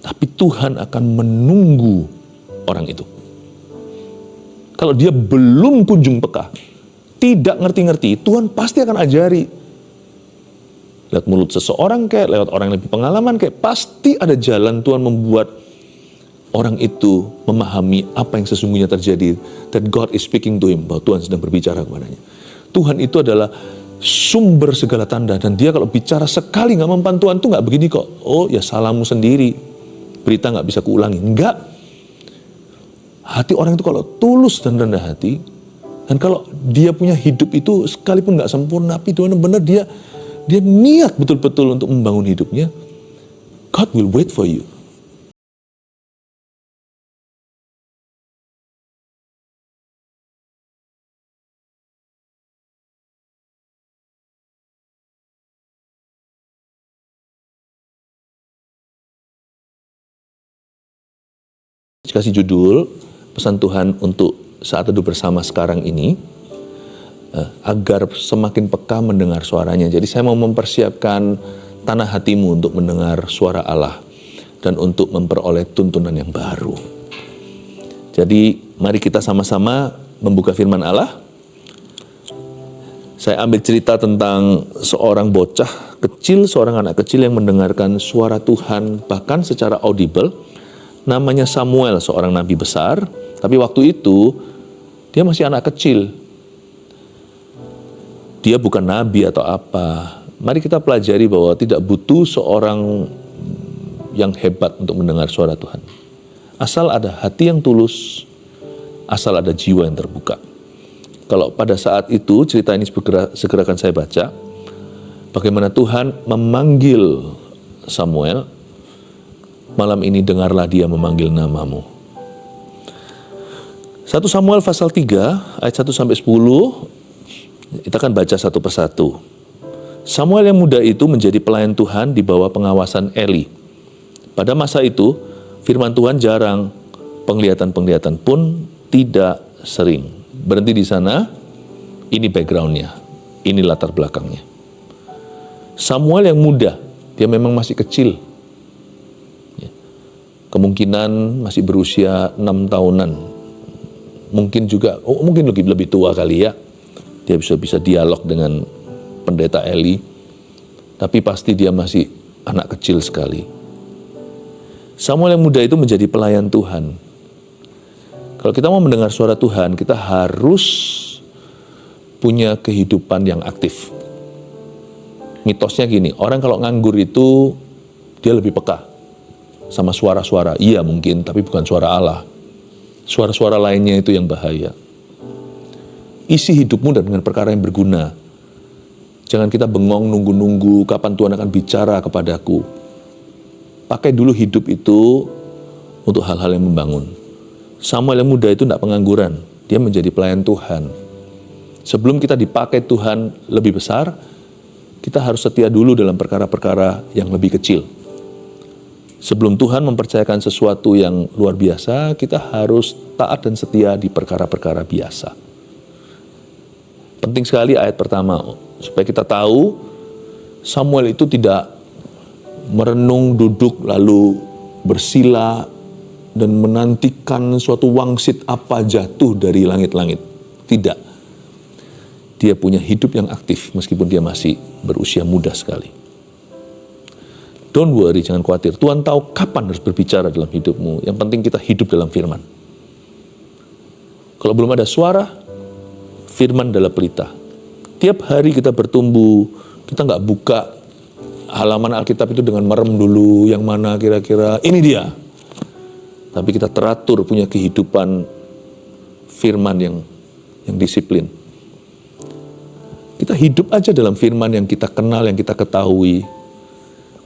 Tapi Tuhan akan menunggu orang itu. Kalau dia belum kunjung peka, tidak ngerti-ngerti, Tuhan pasti akan ajari. Lewat mulut seseorang kayak, lewat orang yang lebih pengalaman kayak, pasti ada jalan Tuhan membuat orang itu memahami apa yang sesungguhnya terjadi. That God is speaking to him, bahwa Tuhan sedang berbicara kepadanya. Tuhan itu adalah sumber segala tanda, dan dia kalau bicara sekali nggak mempan, Tuhan tuh nggak begini kok. Oh ya salahmu sendiri, berita nggak bisa kuulangi. Enggak. Hati orang itu kalau tulus dan rendah hati, dan kalau dia punya hidup itu sekalipun nggak sempurna, tapi benar-benar dia niat betul-betul untuk membangun hidupnya, God will wait for you. Kasih judul pesan Tuhan untuk saat teduh bersama sekarang ini, agar semakin peka mendengar suaranya. Jadi saya mau mempersiapkan tanah hatimu untuk mendengar suara Allah dan untuk memperoleh tuntunan yang baru. Jadi mari kita sama-sama membuka firman Allah. Saya ambil cerita tentang seorang bocah kecil, seorang anak kecil yang mendengarkan suara Tuhan bahkan secara audible. Namanya Samuel, seorang nabi besar, tapi waktu itu dia masih anak kecil. Dia bukan nabi atau apa. Mari kita pelajari bahwa tidak butuh seorang yang hebat untuk mendengar suara Tuhan. Asal ada hati yang tulus, asal ada jiwa yang terbuka. Kalau pada saat itu, cerita ini segera akan saya baca, bagaimana Tuhan memanggil Samuel. Malam ini dengarlah dia memanggil namamu. 1 Samuel pasal 3 ayat 1 sampai 10. Kita akan baca satu persatu. Samuel yang muda itu menjadi pelayan Tuhan di bawah pengawasan Eli. Pada masa itu firman Tuhan jarang, penglihatan-penglihatan pun tidak sering. Berhenti di sana. Ini backgroundnya, ini latar belakangnya. Samuel yang muda, dia memang masih kecil. Kemungkinan masih berusia 6 tahunan. Mungkin juga, mungkin lebih tua kali ya. Dia bisa dialog dengan pendeta Eli. Tapi pasti dia masih anak kecil sekali. Samuel yang muda itu menjadi pelayan Tuhan. Kalau kita mau mendengar suara Tuhan, kita harus punya kehidupan yang aktif. Mitosnya gini, orang kalau nganggur itu dia lebih peka sama suara-suara. Iya mungkin, tapi bukan suara Allah. Suara-suara lainnya itu yang bahaya. Isi hidupmu dengan perkara yang berguna. Jangan kita bengong nunggu-nunggu kapan Tuhan akan bicara kepadaku. Pakai dulu hidup itu untuk hal-hal yang membangun. Samuel yang muda itu tidak pengangguran. Dia menjadi pelayan Tuhan. Sebelum kita dipakai Tuhan lebih besar, kita harus setia dulu dalam perkara-perkara yang lebih kecil. Sebelum Tuhan mempercayakan sesuatu yang luar biasa, kita harus taat dan setia di perkara-perkara biasa. Penting sekali ayat pertama, supaya kita tahu Samuel itu tidak merenung, duduk, lalu bersila, dan menantikan suatu wangsit apa jatuh dari langit-langit. Tidak. Dia punya hidup yang aktif meskipun dia masih berusia muda sekali. Don't worry, jangan khawatir. Tuhan tahu kapan harus berbicara dalam hidupmu. Yang penting kita hidup dalam firman. Kalau belum ada suara, firman adalah pelita. Tiap hari kita bertumbuh, kita nggak buka halaman Alkitab itu dengan merem dulu, yang mana kira-kira ini dia. Tapi kita teratur punya kehidupan firman yang disiplin. Kita hidup aja dalam firman yang kita kenal, yang kita ketahui.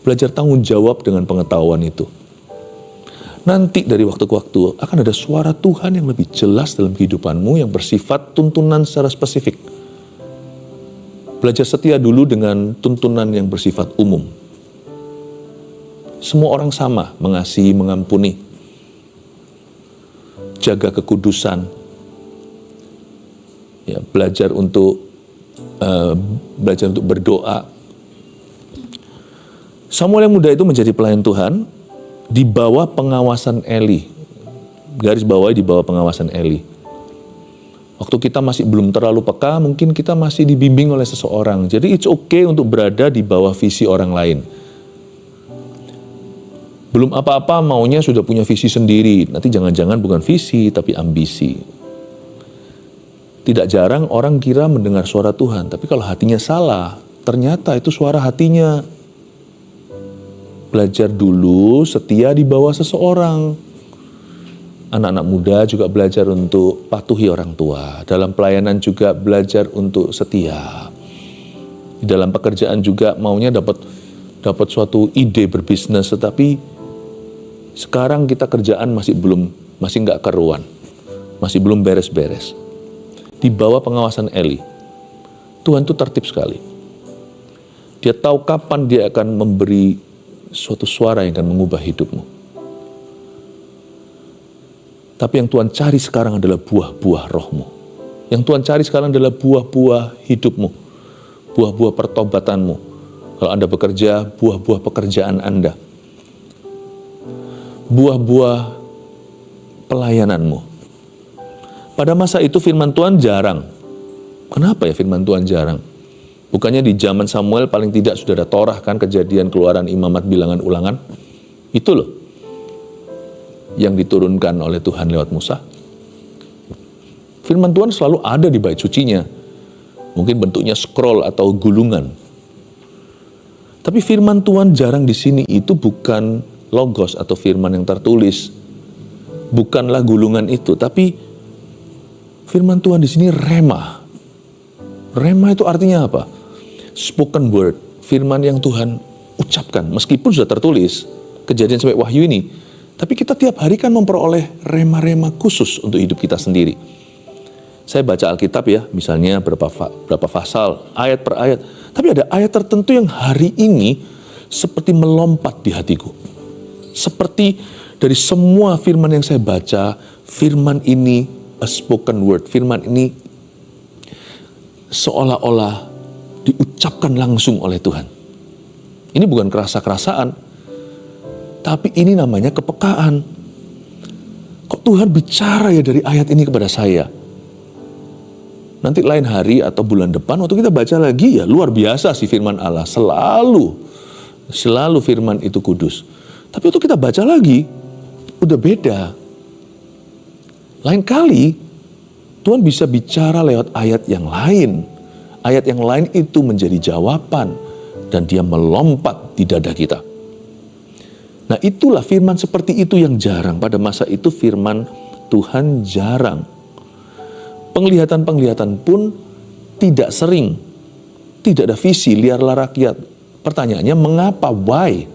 Belajar tanggung jawab dengan pengetahuan itu. Nanti dari waktu ke waktu akan ada suara Tuhan yang lebih jelas dalam kehidupanmu yang bersifat tuntunan secara spesifik. Belajar setia dulu dengan tuntunan yang bersifat umum. Semua orang sama, mengasihi, mengampuni. Jaga kekudusan. Ya, belajar untuk berdoa. Samuel yang muda itu menjadi pelayan Tuhan. di bawah pengawasan Eli. Garis bawahnya di bawah pengawasan Eli. Waktu kita masih belum terlalu peka, mungkin kita masih dibimbing oleh seseorang. Jadi it's okay untuk berada di bawah visi orang lain. Belum apa-apa maunya sudah punya visi sendiri. Nanti jangan-jangan bukan visi tapi ambisi. Tidak jarang orang kira mendengar suara Tuhan, tapi kalau hatinya salah, ternyata itu suara hatinya. Belajar dulu setia di bawah seseorang. Anak-anak muda juga belajar untuk patuhi orang tua. Dalam pelayanan juga belajar untuk setia. Di dalam pekerjaan juga maunya dapat suatu ide berbisnis, tetapi sekarang kita kerjaan masih nggak keruan, masih belum beres-beres. Di bawah pengawasan Eli, Tuhan itu tertib sekali. Dia tahu kapan dia akan memberi suatu suara yang akan mengubah hidupmu. Tapi yang Tuhan cari sekarang adalah buah-buah rohmu. Yang Tuhan cari sekarang adalah buah-buah hidupmu, buah-buah pertobatanmu. Kalau Anda bekerja, buah-buah pekerjaan Anda, buah-buah pelayananmu. Pada masa itu firman Tuhan jarang. Kenapa ya firman Tuhan jarang? Bukannya di zaman Samuel paling tidak sudah ada Torah kan, Kejadian, Keluaran, Imamat, Bilangan, Ulangan. Itu loh yang diturunkan oleh Tuhan lewat Musa. Firman Tuhan selalu ada di bait sucinya. Mungkin bentuknya scroll atau gulungan. Tapi firman Tuhan jarang di sini itu bukan logos atau firman yang tertulis. Bukanlah gulungan itu, tapi firman Tuhan di sini rema. Rema itu artinya apa? Spoken word, firman yang Tuhan ucapkan. Meskipun sudah tertulis, Kejadian sampai Wahyu ini, tapi kita tiap hari kan memperoleh rema-rema khusus untuk hidup kita sendiri. Saya baca Alkitab ya, misalnya berapa pasal, ayat per ayat. Tapi ada ayat tertentu yang hari ini seperti melompat di hatiku. Seperti dari semua firman yang saya baca, firman ini a spoken word, firman ini seolah-olah diucapkan langsung oleh Tuhan. Ini bukan kerasa-kerasaan, tapi ini namanya kepekaan. Kok Tuhan bicara ya dari ayat ini kepada saya? Nanti lain hari atau bulan depan waktu kita baca lagi, ya luar biasa sih firman Allah. Selalu firman itu kudus. Tapi waktu kita baca lagi, udah beda. Lain kali, Tuhan bisa bicara lewat ayat yang lain. Ayat yang lain itu menjadi jawaban. Dan dia melompat di dada kita. Nah itulah firman seperti itu yang jarang. Pada masa itu firman Tuhan jarang. Penglihatan-penglihatan pun tidak sering. Tidak ada visi, liarlah rakyat. Pertanyaannya mengapa? Why?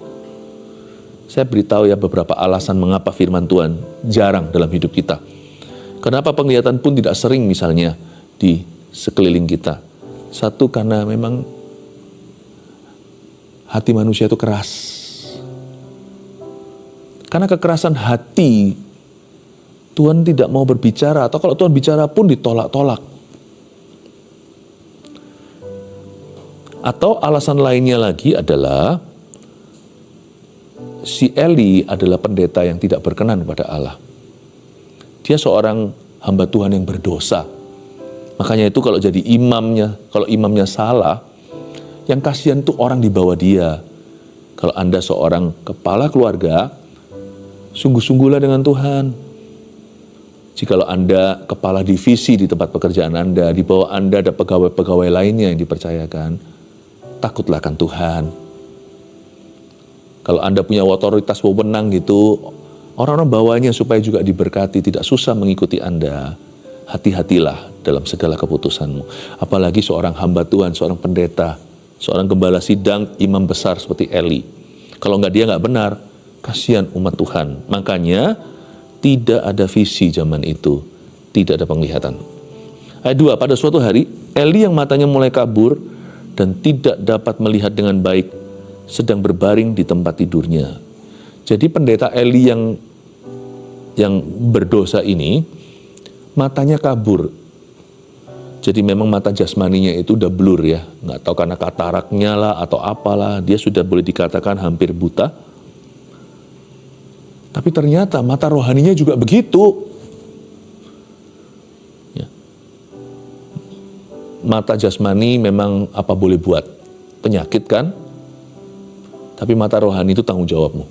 Saya beritahu ya beberapa alasan mengapa firman Tuhan jarang dalam hidup kita. Kenapa penglihatan pun tidak sering misalnya di sekeliling kita. Satu, karena memang hati manusia itu keras. Karena kekerasan hati, Tuhan tidak mau berbicara. Atau kalau Tuhan bicara pun ditolak-tolak. Atau alasan lainnya lagi adalah si Eli adalah pendeta yang tidak berkenan kepada Allah. Dia seorang hamba Tuhan yang berdosa. Makanya itu kalau jadi imamnya, kalau imamnya salah, yang kasihan tuh orang di bawah dia. Kalau Anda seorang kepala keluarga, sungguh-sungguhlah dengan Tuhan. Jikalau Anda kepala divisi di tempat pekerjaan Anda, di bawah Anda ada pegawai-pegawai lainnya yang dipercayakan, takutlah akan Tuhan. Kalau Anda punya otoritas wewenang gitu, orang-orang bawahnya supaya juga diberkati, tidak susah mengikuti Anda. Hati-hatilah dalam segala keputusanmu. Apalagi seorang hamba Tuhan, seorang pendeta, seorang gembala sidang, imam besar seperti Eli. Kalau dia nggak benar, kasihan umat Tuhan. Makanya tidak ada visi zaman itu, tidak ada penglihatan. Ayat 2, pada suatu hari, Eli yang matanya mulai kabur dan tidak dapat melihat dengan baik, sedang berbaring di tempat tidurnya. Jadi pendeta Eli yang berdosa ini, matanya kabur. Jadi memang mata jasmaninya itu udah blur ya. Nggak tahu karena kataraknya lah atau apalah. Dia sudah boleh dikatakan hampir buta. Tapi ternyata mata rohaninya juga begitu. Ya. Mata jasmani memang apa boleh buat, penyakit kan? Tapi mata rohani itu tanggung jawabmu.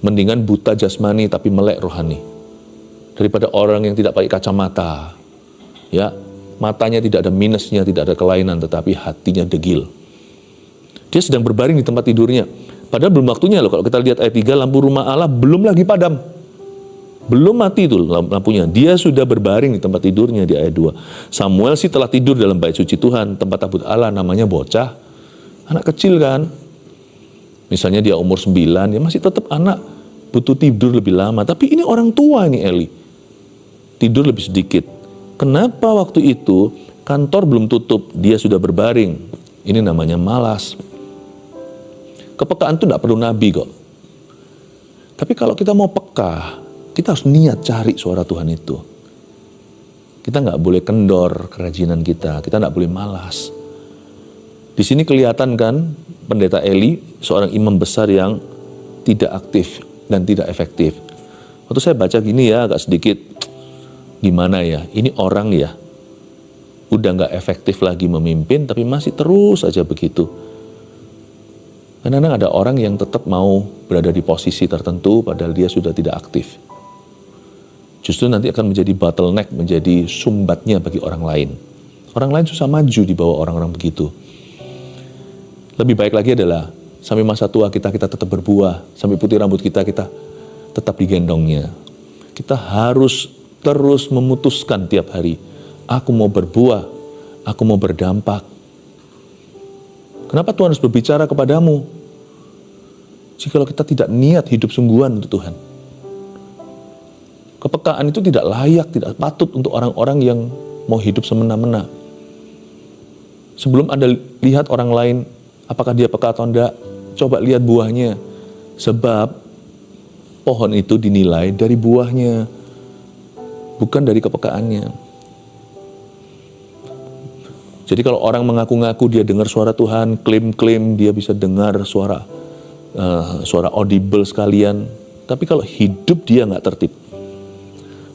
Mendingan buta jasmani tapi melek rohani, daripada orang yang tidak pakai kacamata. Ya, matanya tidak ada minusnya, tidak ada kelainan, tetapi hatinya degil. Dia sedang berbaring di tempat tidurnya. Padahal belum waktunya loh. Kalau kita lihat ayat 3, lampu rumah Allah belum lagi padam. Belum mati itu lampunya. Dia sudah berbaring di tempat tidurnya di ayat 2. Samuel sih telah tidur dalam bait suci Tuhan, tempat tabut Allah, namanya bocah. Anak kecil kan. Misalnya dia umur 9, ya masih tetap anak, butuh tidur lebih lama. Tapi ini orang tua ini Eli. Tidur lebih sedikit. Kenapa waktu itu kantor belum tutup, dia sudah berbaring? Ini namanya malas. Kepekaan itu tidak perlu nabi kok. Tapi kalau kita mau peka, kita harus niat cari suara Tuhan itu. Kita nggak boleh kendor kerajinan kita nggak boleh malas. Di sini kelihatan kan pendeta Eli, seorang imam besar yang tidak aktif dan tidak efektif. Waktu saya baca gini ya agak sedikit, gimana ya, ini orang ya, udah nggak efektif lagi memimpin, tapi masih terus aja begitu. Kadang-kadang ada orang yang tetap mau berada di posisi tertentu, padahal dia sudah tidak aktif. Justru nanti akan menjadi bottleneck, menjadi sumbatnya bagi orang lain. Orang lain susah maju di bawah orang-orang begitu. Lebih baik lagi adalah sampai masa tua kita tetap berbuah, sampai putih rambut kita tetap digendongnya. Kita harus terus memutuskan tiap hari, aku mau berbuah, aku mau berdampak. Kenapa Tuhan harus berbicara kepadamu? Jikalau kita tidak niat hidup sungguhan untuk Tuhan. Kepekaan itu tidak layak, tidak patut untuk orang-orang yang mau hidup semena-mena. Sebelum Anda lihat orang lain, apakah dia peka atau enggak, coba lihat buahnya. Sebab pohon itu dinilai dari buahnya, bukan dari kepekaannya. Jadi kalau orang mengaku-ngaku dia dengar suara Tuhan, klaim-klaim dia bisa dengar suara audible sekalian, tapi kalau hidup dia nggak tertib.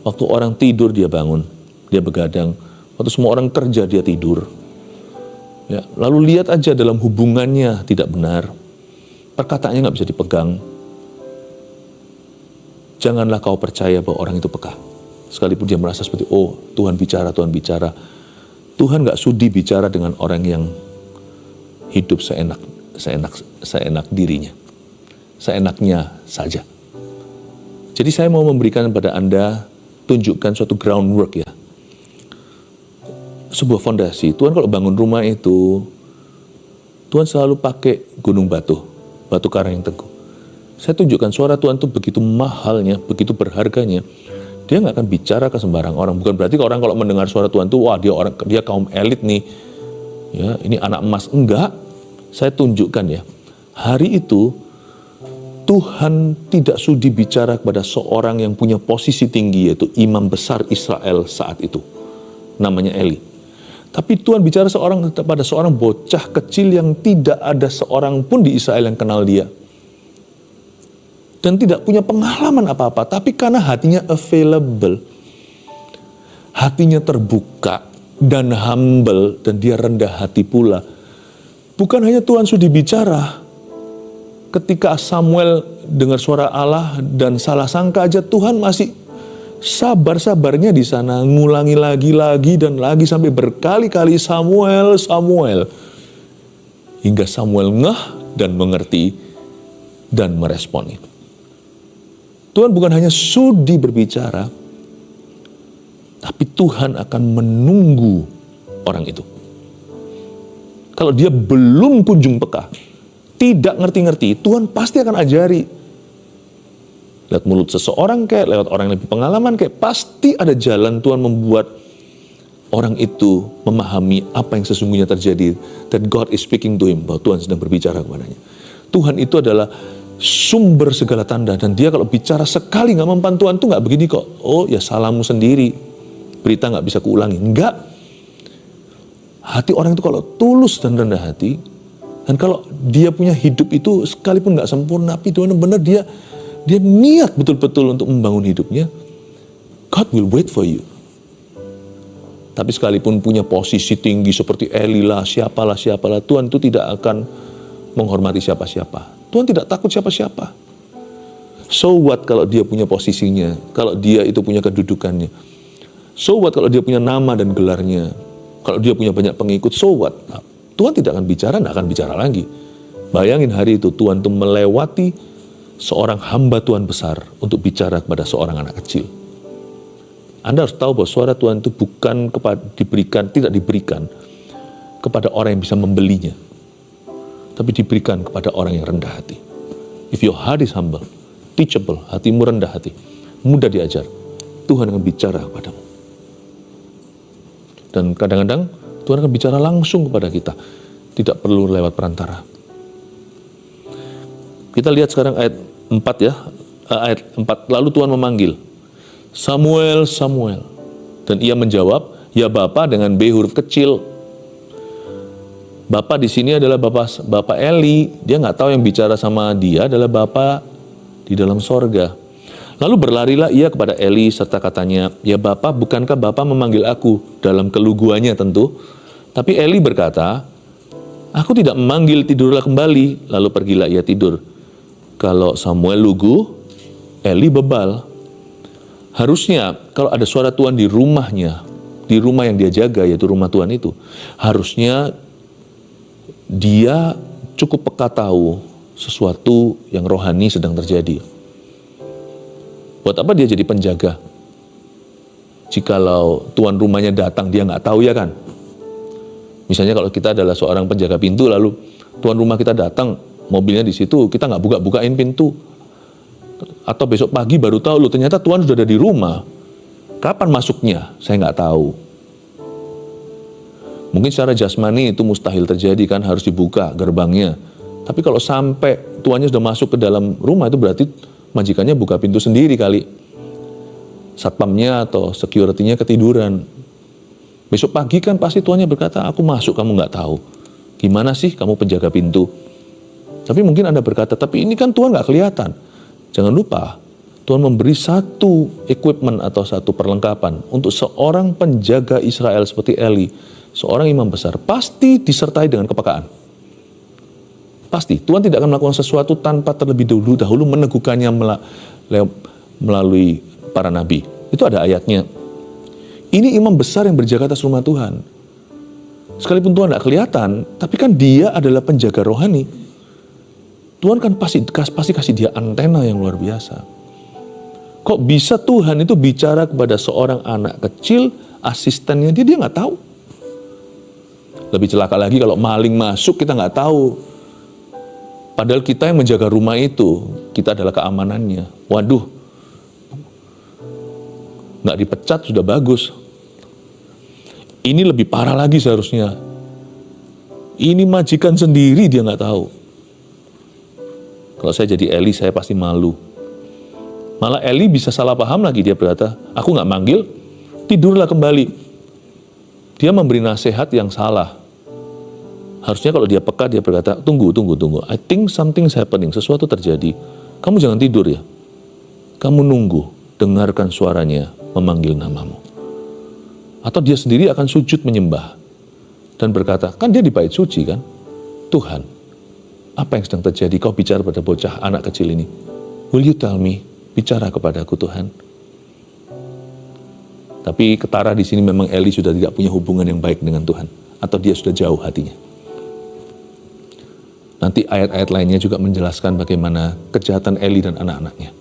Waktu orang tidur dia bangun, dia begadang. Waktu semua orang kerja dia tidur. Ya, lalu lihat aja dalam hubungannya tidak benar, perkataannya nggak bisa dipegang. Janganlah kau percaya bahwa orang itu peka. Sekalipun dia merasa seperti, oh Tuhan bicara, Tuhan bicara. Tuhan nggak sudi bicara dengan orang yang hidup seenak dirinya, seenaknya saja. Jadi saya mau memberikan kepada Anda, tunjukkan suatu groundwork ya, sebuah fondasi. Tuhan kalau bangun rumah itu, Tuhan selalu pakai gunung batu karang yang teguh. Saya tunjukkan suara Tuhan itu begitu mahalnya, begitu berharganya. Dia nggak akan bicara ke sembarang orang. Bukan berarti orang kalau mendengar suara Tuhan itu, wah dia kaum elit nih, ya ini anak emas. Enggak. Saya tunjukkan ya, hari itu Tuhan tidak sudi bicara kepada seorang yang punya posisi tinggi, yaitu imam besar Israel saat itu, namanya Eli. Tapi Tuhan bicara pada seorang bocah kecil yang tidak ada seorang pun di Israel yang kenal dia. Dan tidak punya pengalaman apa-apa. Tapi karena hatinya available, hatinya terbuka dan humble, dan dia rendah hati pula. Bukan hanya Tuhan sudi bicara. Ketika Samuel dengar suara Allah dan salah sangka aja, Tuhan masih sabar-sabarnya di sana, ngulangi lagi dan lagi sampai berkali-kali Samuel. Hingga Samuel ngeh dan mengerti dan merespon itu. Tuhan bukan hanya sudi berbicara, tapi Tuhan akan menunggu orang itu. Kalau dia belum kunjung peka, tidak ngerti-ngerti, Tuhan pasti akan ajari. Lewat mulut seseorang kayak, lewat orang yang lebih pengalaman kayak, pasti ada jalan Tuhan membuat orang itu memahami apa yang sesungguhnya terjadi. That God is speaking to him, bahwa Tuhan sedang berbicara kepadanya. Tuhan itu adalah sumber segala tanda, dan dia kalau bicara sekali nggak mempan Tuhan tuh nggak begini kok. Oh ya salahmu sendiri, berita nggak bisa kuulangi. Enggak. Hati orang itu kalau tulus dan rendah hati, dan kalau dia punya hidup itu sekalipun nggak sempurna, tapi benar-benar dia dia niat betul-betul untuk membangun hidupnya, God will wait for you. Tapi sekalipun punya posisi tinggi seperti Eli lah, siapalah, Tuhan itu tidak akan menghormati siapa-siapa. Tuhan tidak takut siapa-siapa. So what kalau dia punya posisinya, kalau dia itu punya kedudukannya. So what kalau dia punya nama dan gelarnya, kalau dia punya banyak pengikut, so what? Nah, Tuhan tidak akan bicara, tidak akan bicara lagi. Bayangin hari itu Tuhan itu melewati seorang hamba Tuhan besar untuk bicara kepada seorang anak kecil. Anda harus tahu bahwa suara Tuhan itu bukan tidak diberikan kepada orang yang bisa membelinya, tapi diberikan kepada orang yang rendah hati. If your heart is humble, teachable, hatimu rendah hati, mudah diajar, Tuhan akan bicara kepadamu. Dan kadang-kadang Tuhan akan bicara langsung kepada kita, tidak perlu lewat perantara. Kita lihat sekarang ayat 4 ya, ayat 4, lalu Tuhan memanggil, Samuel, Samuel. Dan ia menjawab, ya Bapa, dengan B huruf kecil. Bapa di sini adalah Bapak Eli. Dia nggak tahu yang bicara sama dia adalah Bapa di dalam sorga. Lalu berlarilah ia kepada Eli serta katanya, ya Bapa, bukankah Bapa memanggil aku? Dalam keluguannya tentu. Tapi Eli berkata, aku tidak memanggil, tidurlah kembali. Lalu pergilah ia tidur. Kalau Samuel lugu, Eli bebal. Harusnya kalau ada suara Tuhan di rumahnya, di rumah yang dia jaga, yaitu rumah Tuhan itu, harusnya dia cukup peka tahu sesuatu yang rohani sedang terjadi. Buat apa dia jadi penjaga? Jikalau tuan rumahnya datang, dia nggak tahu ya kan? Misalnya kalau kita adalah seorang penjaga pintu, lalu tuan rumah kita datang, mobilnya di situ, kita nggak buka-bukain pintu. Atau besok pagi baru tahu, loh ternyata Tuhan sudah ada di rumah. Kapan masuknya? Saya nggak tahu. Mungkin secara jasmani itu mustahil terjadi kan, harus dibuka gerbangnya. Tapi kalau sampai tuannya sudah masuk ke dalam rumah, itu berarti majikannya buka pintu sendiri kali. Satpamnya atau security-nya ketiduran. Besok pagi kan pasti tuannya berkata, aku masuk, kamu nggak tahu. Gimana sih kamu penjaga pintu? Tapi mungkin Anda berkata, tapi ini kan Tuhan nggak kelihatan. Jangan lupa, Tuhan memberi satu equipment atau satu perlengkapan untuk seorang penjaga Israel seperti Eli, seorang imam besar, pasti disertai dengan kepekaan. Pasti, Tuhan tidak akan melakukan sesuatu tanpa terlebih dahulu meneguhkannya melalui para nabi. Itu ada ayatnya. Ini imam besar yang berjaga atas rumah Tuhan. Sekalipun Tuhan tidak kelihatan, tapi kan dia adalah penjaga rohani. Tuhan kan pasti kasih dia antena yang luar biasa. Kok bisa Tuhan itu bicara kepada seorang anak kecil, asistennya dia nggak tahu. Lebih celaka lagi kalau maling masuk, kita nggak tahu. Padahal kita yang menjaga rumah itu, kita adalah keamanannya. Waduh, nggak dipecat sudah bagus. Ini lebih parah lagi seharusnya. Ini majikan sendiri dia nggak tahu. Kalau saya jadi Eli, saya pasti malu. Malah Eli bisa salah paham lagi, dia berkata, aku nggak manggil, tidurlah kembali. Dia memberi nasihat yang salah. Harusnya kalau dia peka, dia berkata, tunggu. I think something's happening, sesuatu terjadi. Kamu jangan tidur ya. Kamu nunggu, dengarkan suaranya memanggil namamu. Atau dia sendiri akan sujud menyembah. Dan berkata, kan dia di bait suci kan? Tuhan, apa yang sedang terjadi? Kau bicara pada bocah anak kecil ini. Will you tell me? Bicara kepadaku Tuhan. Tapi ketara di sini memang Eli sudah tidak punya hubungan yang baik dengan Tuhan. Atau dia sudah jauh hatinya. Nanti ayat-ayat lainnya juga menjelaskan bagaimana kejahatan Eli dan anak-anaknya.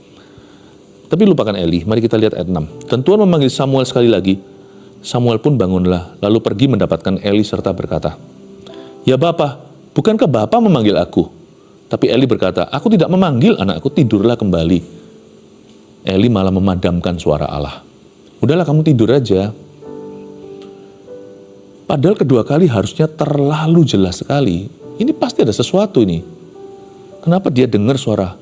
Tapi lupakan Eli, mari kita lihat ayat 6. Dan Tuhan memanggil Samuel sekali lagi. Samuel pun bangunlah, lalu pergi mendapatkan Eli serta berkata, ya Bapa, bukankah Bapa memanggil aku? Tapi Eli berkata, aku tidak memanggil anakku, tidurlah kembali. Eli malah memadamkan suara Allah. Udahlah kamu tidur aja. Padahal kedua kali harusnya terlalu jelas sekali. Ini pasti ada sesuatu ini. Kenapa dia dengar suara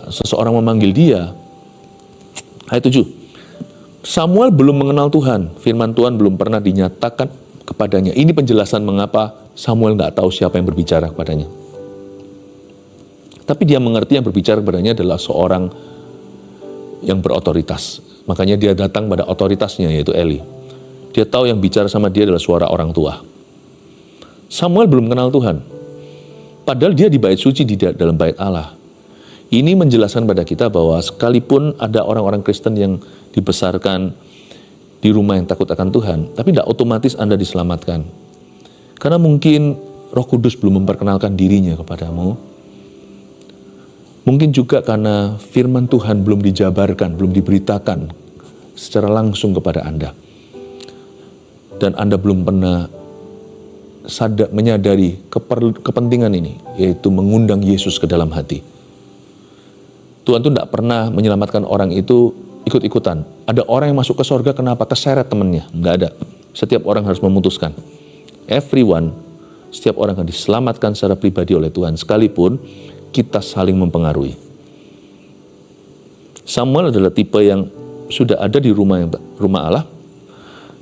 seseorang memanggil dia? Ayat 7. Samuel belum mengenal Tuhan. Firman Tuhan belum pernah dinyatakan kepadanya. Ini penjelasan mengapa Samuel nggak tahu siapa yang berbicara kepadanya. Tapi dia mengerti yang berbicara kepadanya adalah seorang yang berotoritas. Makanya dia datang pada otoritasnya, yaitu Eli. Dia tahu yang bicara sama dia adalah suara orang tua. Samuel belum kenal Tuhan. Padahal dia di bait suci, di dalam bait Allah. Ini menjelaskan pada kita bahwa sekalipun ada orang-orang Kristen yang dibesarkan di rumah yang takut akan Tuhan, tapi tidak otomatis Anda diselamatkan. Karena mungkin Roh Kudus belum memperkenalkan dirinya kepadamu. Mungkin juga karena firman Tuhan belum dijabarkan, belum diberitakan secara langsung kepada Anda. Dan Anda belum pernah menyadari kepentingan ini, yaitu mengundang Yesus ke dalam hati. Tuhan itu tidak pernah menyelamatkan orang itu ikut-ikutan. Ada orang yang masuk ke sorga, kenapa? Keseret temannya. Nggak ada. Setiap orang harus memutuskan. Setiap orang akan diselamatkan secara pribadi oleh Tuhan, sekalipun kita saling mempengaruhi. Samuel adalah tipe yang sudah ada di rumah Allah,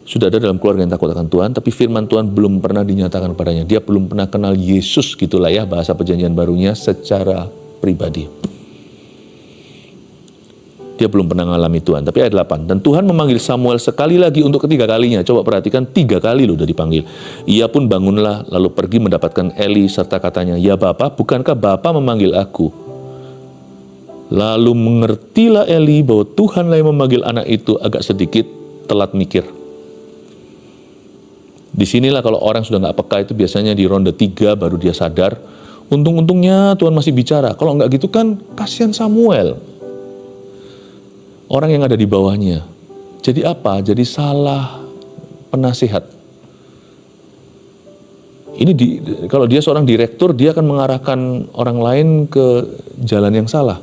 sudah ada dalam keluarga yang takut akan Tuhan, tapi firman Tuhan belum pernah dinyatakan padanya. Dia belum pernah kenal Yesus, gitulah ya bahasa perjanjian barunya, secara pribadi. Dia belum pernah mengalami Tuhan. Tapi ayat 8, dan Tuhan memanggil Samuel sekali lagi untuk ketiga kalinya. Coba perhatikan, 3 kali loh udah dipanggil. Ia pun bangunlah, lalu pergi mendapatkan Eli, serta katanya, ya Bapa, bukankah Bapa memanggil aku? Lalu mengertilah Eli bahwa Tuhanlah yang memanggil anak itu, agak sedikit telat mikir. Disinilah kalau orang sudah nggak peka itu biasanya di ronde 3 baru dia sadar. Untung-untungnya Tuhan masih bicara. Kalau nggak gitu kan kasihan Samuel. Orang yang ada di bawahnya. Jadi apa? Jadi salah penasihat. Ini kalau dia seorang direktur, dia akan mengarahkan orang lain ke jalan yang salah.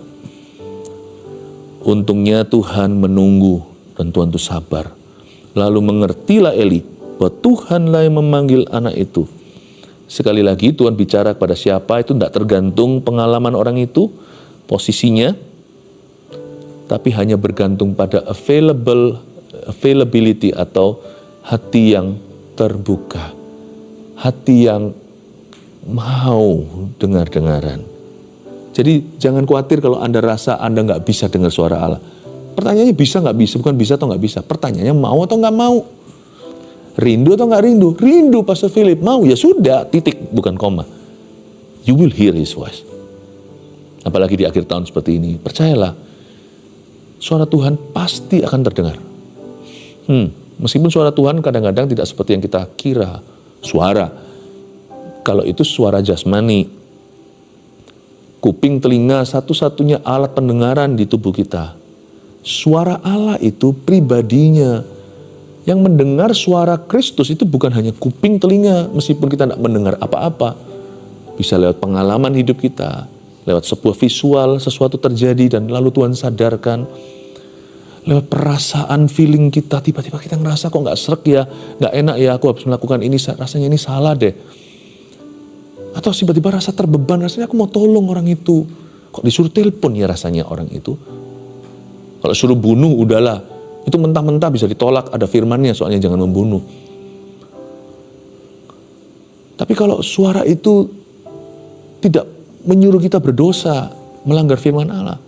Untungnya Tuhan menunggu dan Tuhan itu sabar. Lalu mengertilah Eli bahwa Tuhanlah yang memanggil anak itu. Sekali lagi Tuhan bicara kepada siapa itu tidak tergantung pengalaman orang itu, posisinya, tapi hanya bergantung pada availability atau hati yang terbuka, hati yang mau dengar-dengaran. Jadi jangan khawatir kalau Anda rasa Anda nggak bisa dengar suara Allah. Pertanyaannya bisa nggak bisa, bukan bisa atau nggak bisa. Pertanyaannya mau atau nggak mau. Rindu atau nggak rindu? Rindu, Pastor Philip. Mau, ya sudah, titik, bukan koma. You will hear His voice. Apalagi di akhir tahun seperti ini. Percayalah, suara Tuhan pasti akan terdengar. Meskipun suara Tuhan kadang-kadang tidak seperti yang kita kira. Suara, kalau itu suara jasmani, kuping, telinga, satu-satunya alat pendengaran di tubuh kita. Suara Allah itu pribadinya. Yang mendengar suara Kristus itu bukan hanya kuping, telinga, meskipun kita tidak mendengar apa-apa. Bisa lewat pengalaman hidup kita, lewat sebuah visual, sesuatu terjadi dan lalu Tuhan sadarkan. Lewat perasaan, feeling kita, tiba-tiba kita ngerasa kok nggak srek ya, nggak enak ya, aku harus melakukan ini, rasanya ini salah deh. Atau tiba-tiba rasa terbeban, rasanya aku mau tolong orang itu. Kok disuruh telepon ya rasanya orang itu. Kalau suruh bunuh, udahlah. Itu mentah-mentah bisa ditolak, ada firmannya soalnya jangan membunuh. Tapi kalau suara itu tidak menyuruh kita berdosa, melanggar firman Allah,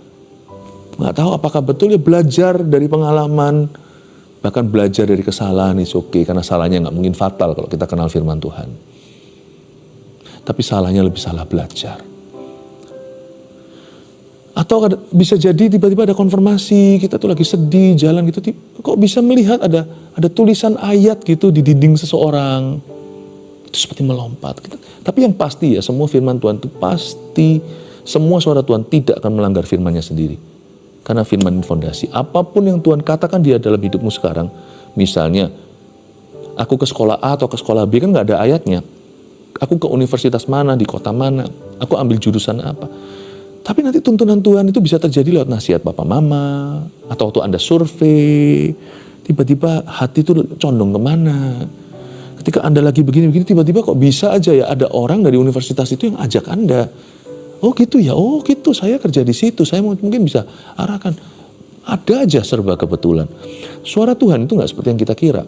nggak tahu apakah betul ya, belajar dari pengalaman, bahkan belajar dari kesalahan, it's okay, karena salahnya nggak mungkin fatal kalau kita kenal firman Tuhan. Tapi salahnya lebih salah belajar. Atau bisa jadi tiba-tiba ada konfirmasi, kita tuh lagi sedih, jalan gitu, kok bisa melihat ada tulisan ayat gitu di dinding seseorang. Itu seperti melompat. Tapi yang pasti ya, semua firman Tuhan itu pasti, semua suara Tuhan tidak akan melanggar firman-Nya sendiri. Karena firman fondasi. Apapun yang Tuhan katakan dia dalam hidupmu sekarang, misalnya, aku ke sekolah A atau ke sekolah B kan gak ada ayatnya. Aku ke universitas mana, di kota mana, aku ambil jurusan apa. Tapi nanti tuntunan Tuhan itu bisa terjadi lewat nasihat Papa Mama, atau waktu Anda survei, tiba-tiba hati itu condong kemana. Ketika Anda lagi begini-begini, tiba-tiba kok bisa aja ya ada orang dari universitas itu yang ajak Anda. Oh gitu ya, oh gitu, saya kerja di situ, saya mungkin bisa arahkan. Ada aja serba kebetulan. Suara Tuhan itu gak seperti yang kita kira.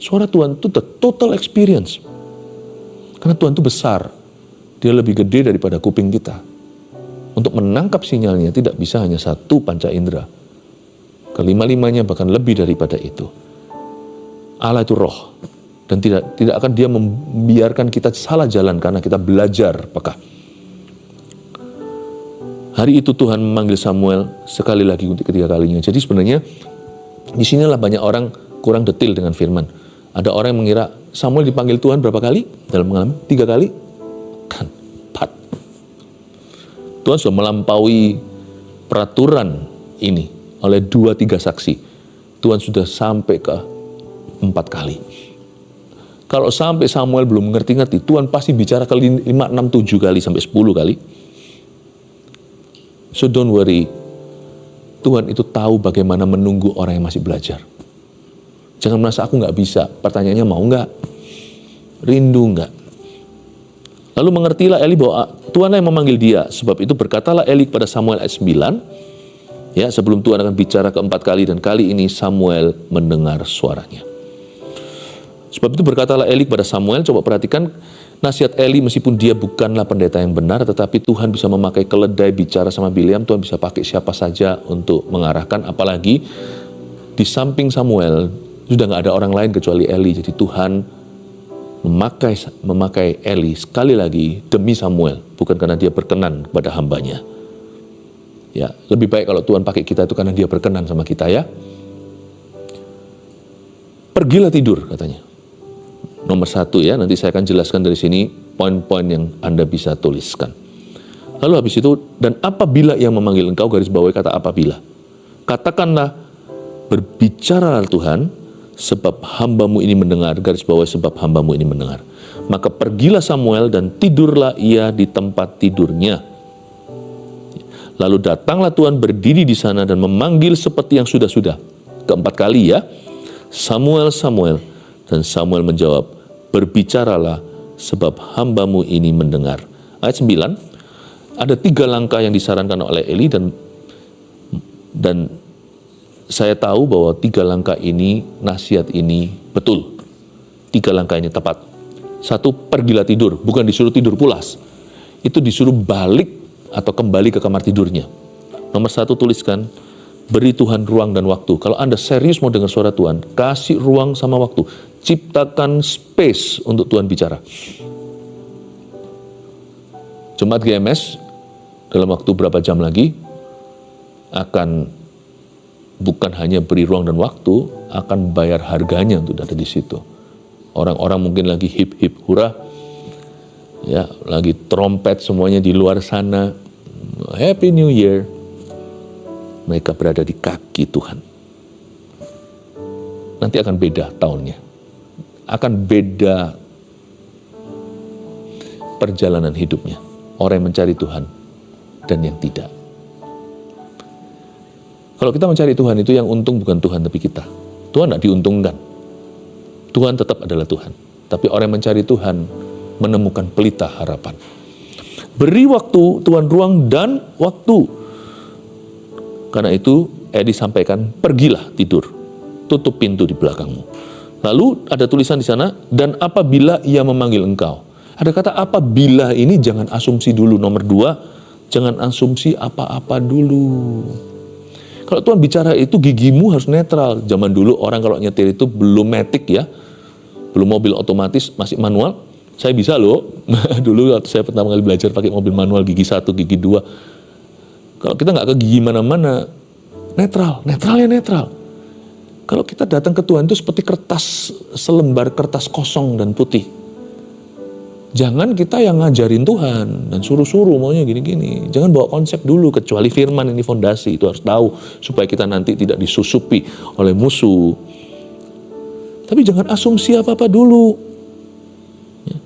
Suara Tuhan itu the total experience. Karena Tuhan itu besar, dia lebih gede daripada kuping kita. untuk menangkap sinyalnya tidak bisa hanya satu panca indera. Kelima-limanya bahkan lebih daripada itu. Allah itu roh. Dan tidak akan dia membiarkan kita salah jalan karena kita belajar peka. Hari itu Tuhan memanggil Samuel sekali lagi untuk ketiga kalinya. Jadi sebenarnya disinilah banyak orang kurang detail dengan firman. Ada orang yang mengira Samuel dipanggil Tuhan berapa kali dalam pengalaman? 3 kali? Kan 4. Tuhan sudah melampaui peraturan ini oleh 2-3 saksi. Tuhan sudah sampai ke 4 kali. Kalau sampai Samuel belum ngerti-ngerti, Tuhan pasti bicara ke 5, 6, 7 kali sampai 10 kali. So don't worry, Tuhan itu tahu bagaimana menunggu orang yang masih belajar. Jangan merasa aku nggak bisa. Pertanyaannya mau nggak? Rindu nggak? Lalu mengertilah Eli bahwa Tuhan yang memanggil dia. Sebab itu berkatalah Eli kepada Samuel ayat 9. Ya, sebelum Tuhan akan bicara keempat kali dan kali ini Samuel mendengar suaranya. Sebab itu berkatalah Eli kepada Samuel, coba perhatikan nasihat Eli meskipun dia bukanlah pendeta yang benar, tetapi Tuhan bisa memakai keledai bicara sama Bileam, Tuhan bisa pakai siapa saja untuk mengarahkan, apalagi di samping Samuel sudah nggak ada orang lain kecuali Eli, jadi Tuhan memakai Eli sekali lagi demi Samuel, bukan karena dia berkenan kepada hambanya. Ya, lebih baik kalau Tuhan pakai kita itu karena dia berkenan sama kita ya. Pergilah tidur katanya. Nomor 1 ya, nanti saya akan jelaskan dari sini poin-poin yang Anda bisa tuliskan. Lalu habis itu, dan apabila ia memanggil engkau, garis bawahi kata apabila. Katakanlah, berbicaralah Tuhan, sebab hambamu ini mendengar, garis bawahi sebab hambamu ini mendengar. Maka pergilah Samuel dan tidurlah ia di tempat tidurnya. Lalu datanglah Tuhan berdiri di sana dan memanggil seperti yang sudah-sudah. Keempat kali ya, Samuel, Samuel. Dan Samuel menjawab, berbicaralah sebab hambamu ini mendengar. Ayat 9, ada 3 langkah yang disarankan oleh Eli dan saya tahu bahwa 3 langkah ini, nasihat ini betul. 3 langkah ini tepat. 1, pergilah tidur, bukan disuruh tidur pulas. Itu disuruh balik atau kembali ke kamar tidurnya. Nomor 1 tuliskan, beri Tuhan ruang dan waktu. Kalau Anda serius mau dengar suara Tuhan, kasih ruang sama waktu. Ciptakan space untuk Tuhan bicara. Jemaat GMS dalam waktu berapa jam lagi akan bukan hanya beri ruang dan waktu, akan bayar harganya untuk ada di situ. Orang-orang mungkin lagi hip-hip hurrah, ya, lagi trompet semuanya di luar sana. Happy New Year. Mereka berada di kaki Tuhan. Nanti akan beda tahunnya. Akan beda perjalanan hidupnya. Orang yang mencari Tuhan dan yang tidak. Kalau kita mencari Tuhan itu yang untung bukan Tuhan tapi kita. Tuhan tidak diuntungkan. Tuhan tetap adalah Tuhan. Tapi orang yang mencari Tuhan menemukan pelita harapan. Beri waktu Tuhan, ruang dan waktu. Karena itu Eli sampaikan, pergilah tidur. Tutup pintu di belakangmu. Lalu ada tulisan di sana, dan apabila ia memanggil engkau. Ada kata apabila ini jangan asumsi dulu. Nomor 2, jangan asumsi apa-apa dulu. Kalau Tuhan bicara itu gigimu harus netral. Zaman dulu orang kalau nyetir itu belum matic ya. Belum mobil otomatis, masih manual. Saya bisa loh. Dulu waktu saya pertama kali belajar pakai mobil manual gigi 1, gigi 2. Kalau kita nggak ke gigi mana-mana, netral ya netral. Kalau kita datang ke Tuhan itu seperti selembar kertas kosong dan putih. Jangan kita yang ngajarin Tuhan dan suruh-suruh maunya gini-gini. Jangan bawa konsep dulu, kecuali firman ini fondasi. Itu harus tahu supaya kita nanti tidak disusupi oleh musuh. Tapi jangan asumsi apa-apa dulu. Ya.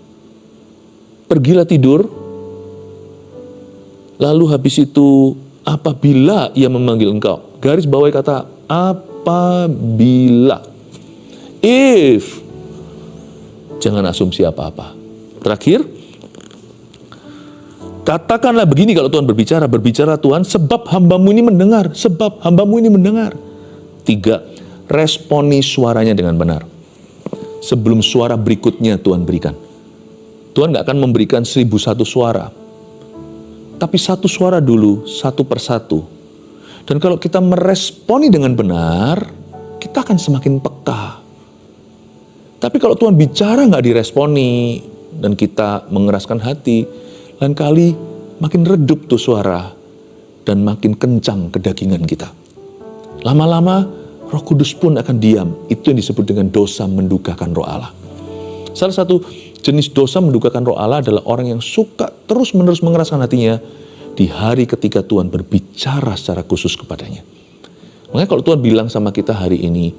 Pergilah tidur. Lalu habis itu apabila ia memanggil engkau. Garis bawahi kata apabila. If. Jangan asumsi apa-apa. Terakhir, katakanlah begini kalau Tuhan berbicara. Berbicara Tuhan sebab hambamu ini mendengar. Sebab hambamu ini mendengar. 3, responi suaranya dengan benar. Sebelum suara berikutnya Tuhan berikan. Tuhan gak akan memberikan 1001 suara. tapi satu suara dulu, satu persatu. Dan kalau kita meresponi dengan benar, kita akan semakin peka. Tapi kalau Tuhan bicara nggak diresponi, dan kita mengeraskan hati, lain kali makin redup tuh suara, dan makin kencang kedagingan kita. Lama-lama Roh Kudus pun akan diam. Itu yang disebut dengan dosa mendukakan Roh Allah. Salah satu jenis dosa mendukakan Roh Allah adalah orang yang suka terus-menerus mengeraskan hatinya di hari ketika Tuhan berbicara secara khusus kepadanya. Makanya kalau Tuhan bilang sama kita hari ini,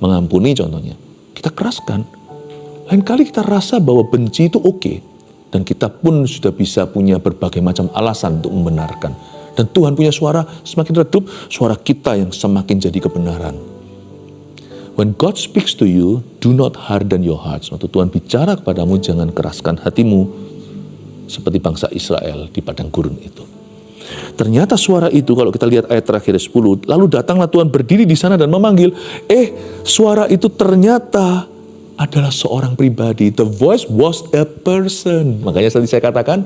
mengampuni contohnya, kita keraskan. Lain kali kita rasa bahwa benci itu oke. Dan kita pun sudah bisa punya berbagai macam alasan untuk membenarkan. Dan Tuhan punya suara semakin redup, suara kita yang semakin jadi kebenaran. When God speaks to you, do not harden your hearts. Waktu Tuhan bicara kepadamu, jangan keraskan hatimu seperti bangsa Israel di padang gurun itu. Ternyata suara itu, kalau kita lihat ayat terakhir 10, lalu datanglah Tuhan berdiri di sana dan memanggil. Suara itu ternyata adalah seorang pribadi. The voice was a person. Makanya tadi saya katakan,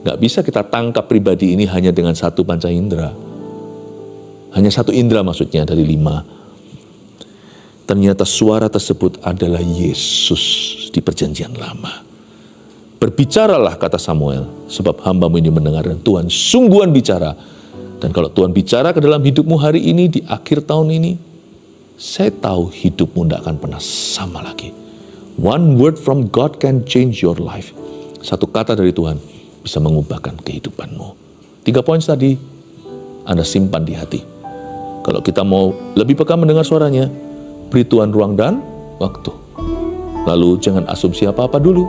gak bisa kita tangkap pribadi ini hanya dengan satu panca indera. Hanya satu indera maksudnya dari 5. Ternyata suara tersebut adalah Yesus di perjanjian lama. Berbicaralah, kata Samuel, sebab hambamu ini mendengar dan Tuhan sungguhan bicara. Dan kalau Tuhan bicara ke dalam hidupmu hari ini, di akhir tahun ini, saya tahu hidupmu tidak akan pernah sama lagi. One word from God can change your life. Satu kata dari Tuhan bisa mengubahkan kehidupanmu. 3 poin tadi Anda simpan di hati. Kalau kita mau lebih peka mendengar suaranya, beri Tuhan ruang dan waktu. Lalu jangan asumsi apa-apa dulu.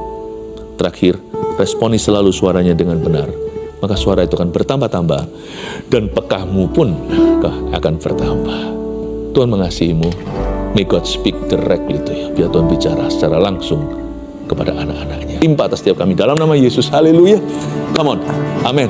Terakhir, responi selalu suaranya dengan benar. Maka suara itu akan bertambah-tambah. Dan pekahmu pun akan bertambah. Tuhan mengasihimu. May God speak directly to you. Biar Tuhan bicara secara langsung kepada anak-anaknya. Limpah atas setiap kami dalam nama Yesus. Haleluya. Come on. Amin.